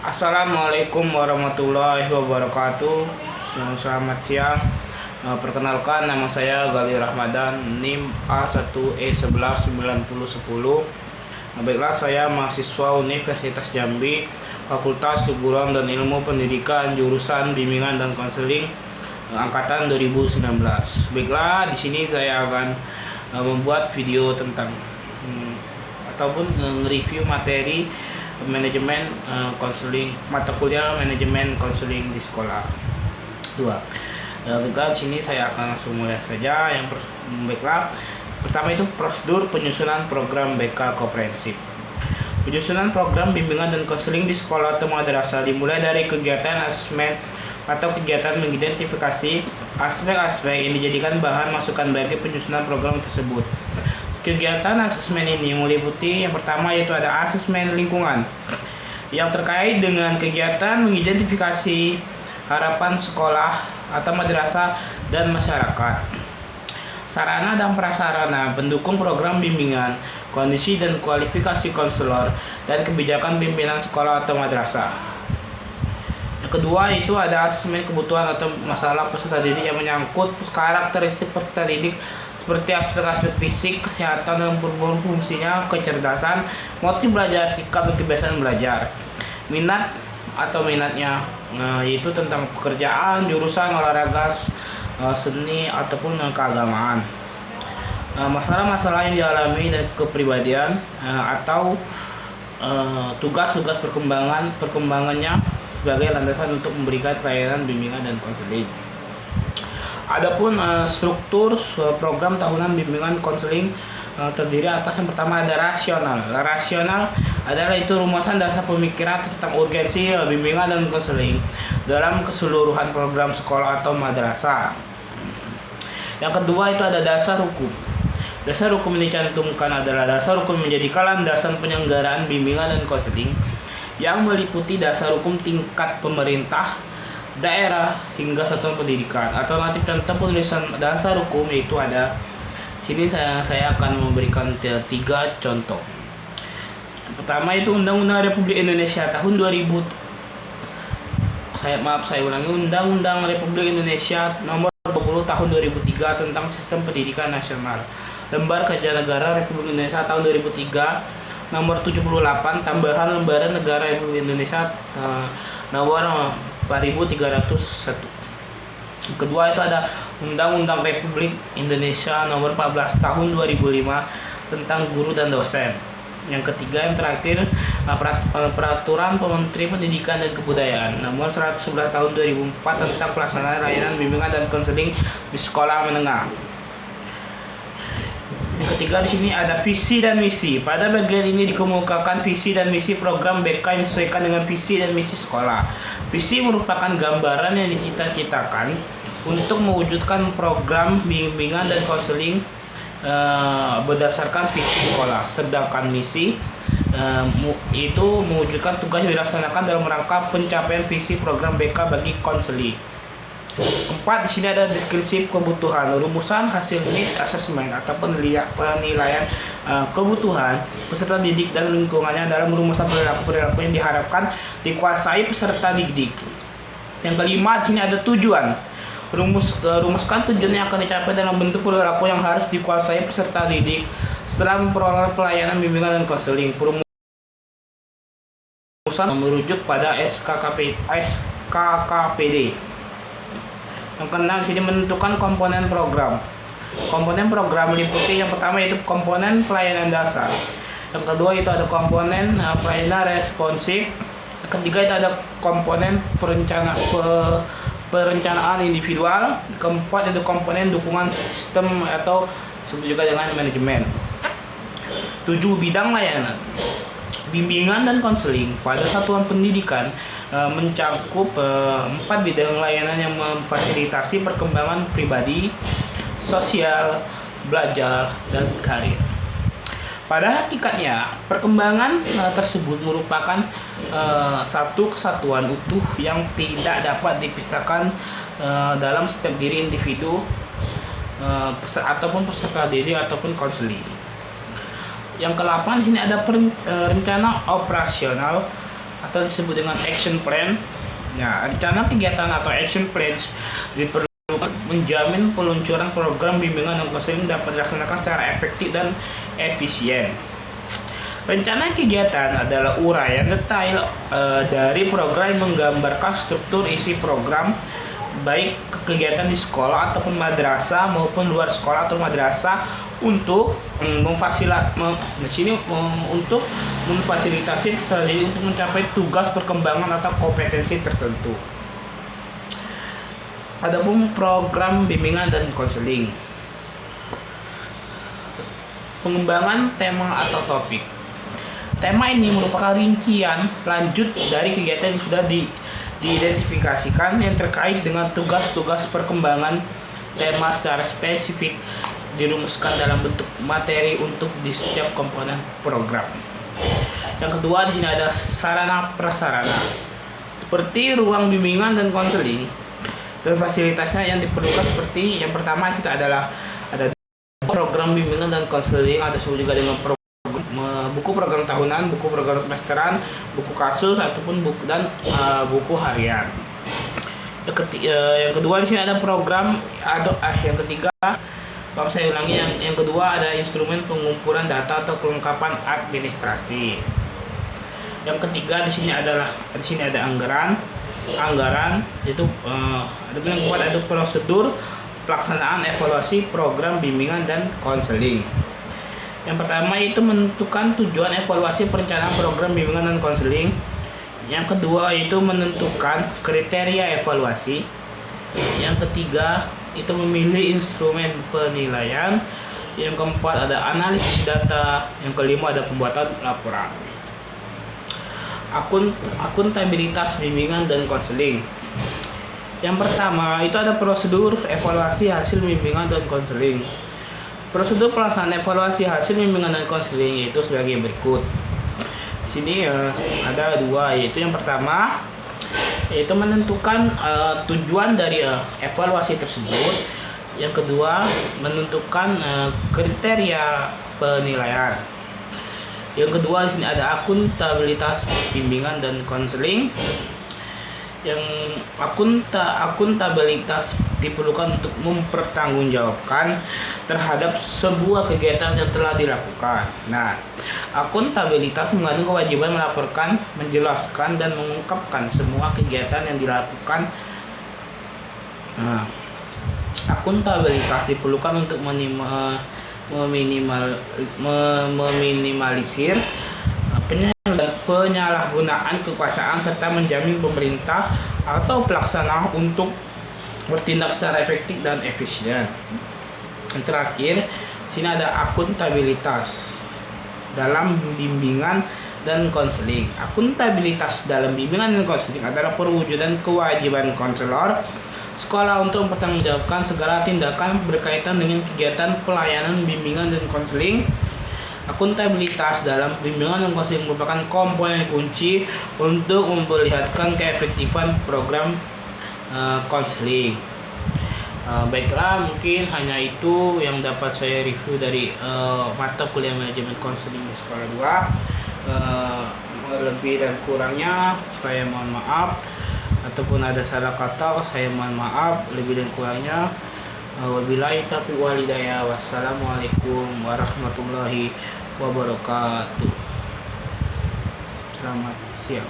Assalamualaikum warahmatullahi wabarakatuh. Selamat siang. Perkenalkan, nama saya Gali Rahmadan, NIM A1E119010. Baiklah, saya mahasiswa Universitas Jambi, Fakultas Keguruan dan Ilmu Pendidikan, jurusan Bimbingan dan Konseling, angkatan 2019. Baiklah, di sini saya akan membuat video tentang ataupun nge-review materi manajemen konseling, mata kuliah manajemen konseling di sekolah 2. Baiklah, di sini saya akan langsung mulai saja. Baiklah, pertama itu prosedur penyusunan program BK komprehensif. Penyusunan program bimbingan dan konseling di sekolah atau madrasah dimulai dari kegiatan asesmen atau kegiatan mengidentifikasi aspek-aspek yang dijadikan bahan masukan bagi penyusunan program tersebut. Kegiatan asesmen ini meliputi yang pertama yaitu ada asesmen lingkungan yang terkait dengan kegiatan mengidentifikasi harapan sekolah atau madrasah dan masyarakat, sarana dan prasarana pendukung program bimbingan, kondisi dan kualifikasi konselor, dan kebijakan pimpinan sekolah atau madrasah. Yang kedua itu ada asesmen kebutuhan atau masalah peserta didik yang menyangkut karakteristik peserta didik seperti aspek-aspek fisik, kesehatan dan fungsinya, kecerdasan, motif belajar, sikap dan kebiasaan belajar, minat atau minatnya, yaitu tentang pekerjaan, jurusan, olahraga, seni ataupun keagamaan. Masalah-masalah yang dialami dan kepribadian atau tugas-tugas perkembangannya sebagai landasan untuk memberikan pelayanan bimbingan dan konseling. Adapun struktur program tahunan bimbingan konseling terdiri atas yang pertama ada rasional. Rasional adalah itu rumusan dasar pemikiran tentang urgensi bimbingan dan konseling dalam keseluruhan program sekolah atau madrasah. Yang kedua itu ada dasar hukum. Dasar hukum ini dicantumkan adalah dasar hukum menjadikan landasan penyelenggaraan bimbingan dan konseling yang meliputi dasar hukum tingkat pemerintah, daerah hingga satuan pendidikan. Alternatif contoh penulisan dasar hukum yaitu ada sini saya akan memberikan 3 contoh. Pertama itu Undang-Undang Republik Indonesia tahun 2000. Saya ulangi, Undang-Undang Republik Indonesia nomor 20 tahun 2003 tentang Sistem Pendidikan Nasional. Lembar Kerja Negara Republik Indonesia tahun 2003 nomor 78 tambahan Lembaran Negara Republik Indonesia nomor 4301. Kedua itu ada Undang-Undang Republik Indonesia nomor 14 tahun 2005 tentang guru dan dosen. Yang ketiga yang terakhir Peraturan Menteri Pendidikan dan Kebudayaan nomor 111 tahun 2004 tentang pelaksanaan layanan bimbingan dan konseling di sekolah menengah. Yang ketiga di sini ada visi dan misi. Pada bagian ini dikemukakan visi dan misi program BK yang disesuaikan dengan visi dan misi sekolah. Visi merupakan gambaran yang dicita-citakan untuk mewujudkan program bimbingan dan konseling berdasarkan visi sekolah. Sedangkan misi itu mewujudkan tugas yang dilaksanakan dalam rangka pencapaian visi program BK bagi konseling. 4. Di sini ada deskripsi kebutuhan, rumusan hasil need assessment atau penilaian kebutuhan peserta didik dan lingkungannya dalam rumusan perilaku yang diharapkan dikuasai peserta didik. Yang kelima, di sini ada tujuan. Rumuskan tujuan yang akan dicapai dalam bentuk perilaku yang harus dikuasai peserta didik setelah memperoleh pelayanan bimbingan dan konseling. Perumusan merujuk pada SKKPD. Yang keenam, di sini menentukan komponen program. Komponen program meliputi yang pertama yaitu komponen pelayanan dasar. Yang kedua itu ada komponen pelayanan responsif. Yang ketiga itu ada komponen perencanaan individual. Keempat itu komponen dukungan sistem atau juga dengan manajemen. 7. Bidang layanan. Bimbingan dan konseling pada satuan pendidikan mencakup 4 bidang layanan yang memfasilitasi perkembangan pribadi, sosial, belajar, dan karir. Pada hakikatnya, perkembangan tersebut merupakan satu kesatuan utuh yang tidak dapat dipisahkan dalam setiap diri individu ataupun peserta didik ataupun konseling. Yang ke-8 di sini ada rencana operasional atau disebut dengan action plan. Nah, rencana kegiatan atau action plans diperlukan menjamin peluncuran program bimbingan dan konseling dapat dilaksanakan secara efektif dan efisien. Rencana kegiatan adalah uraian detail dari program yang menggambarkan struktur isi program, baik kegiatan di sekolah ataupun madrasah maupun luar sekolah atau madrasah untuk memfasilitasi strategi untuk mencapai tugas perkembangan atau kompetensi tertentu. Adapun program bimbingan dan konseling, pengembangan tema atau topik. Tema ini merupakan rincian lanjut dari kegiatan yang sudah diidentifikasikan yang terkait dengan tugas-tugas perkembangan tema secara spesifik, dirumuskan dalam bentuk materi untuk di setiap komponen program. Yang kedua, di sini ada sarana prasarana seperti ruang bimbingan dan konseling dan fasilitasnya yang diperlukan. Seperti yang pertama itu adalah ada program bimbingan dan konseling, ada juga dengan buku program tahunan, buku program semesteran, buku kasus ataupun buku harian. Yang kedua di sini ada program atau yang ketiga, saya ulangi, yang kedua ada instrumen pengumpulan data atau kelengkapan administrasi. Yang ketiga di sini ada anggaran itu yang keempat ada prosedur pelaksanaan evaluasi program bimbingan dan konseling. Yang pertama itu menentukan tujuan evaluasi perencanaan program bimbingan dan konseling. Yang kedua itu menentukan kriteria evaluasi. Yang ketiga itu memilih instrumen penilaian. Yang keempat ada analisis data. Yang kelima ada pembuatan laporan. Akuntabilitas bimbingan dan konseling. Yang pertama itu ada prosedur evaluasi hasil bimbingan dan konseling. Prosedur pelaksanaan evaluasi hasil bimbingan dan konseling yaitu sebagai berikut. Sini ada dua, yaitu yang pertama yaitu menentukan tujuan dari evaluasi tersebut. Yang kedua menentukan kriteria penilaian. Yang kedua di sini ada akuntabilitas bimbingan dan konseling. Yang akuntabilitas diperlukan untuk mempertanggungjawabkan terhadap sebuah kegiatan yang telah dilakukan. Nah, akuntabilitas mengandung kewajiban melaporkan, menjelaskan, dan mengungkapkan semua kegiatan yang dilakukan. Nah, akuntabilitas diperlukan untuk meminimalisir penyalahgunaan kekuasaan serta menjamin pemerintah atau pelaksana untuk bertindak secara efektif dan efisien. Yang terakhir, sini ada akuntabilitas dalam bimbingan dan konseling. Akuntabilitas dalam bimbingan dan konseling adalah perwujudan kewajiban konselor sekolah untuk mempertanggungjawabkan segala tindakan berkaitan dengan kegiatan pelayanan bimbingan dan konseling. Akuntabilitas dalam bimbingan dan konseling merupakan komponen kunci untuk memperlihatkan keefektifan program konseling. Baiklah, mungkin hanya itu yang dapat saya review dari mata kuliah manajemen konseling di sekolah 2. Lebih dan kurangnya saya mohon maaf, ataupun ada salah kata saya mohon maaf. Lebih dan kurangnya wabillahi taufiq wal hidayah. Wassalamualaikum warahmatullahi wabarakatuh. Selamat siang.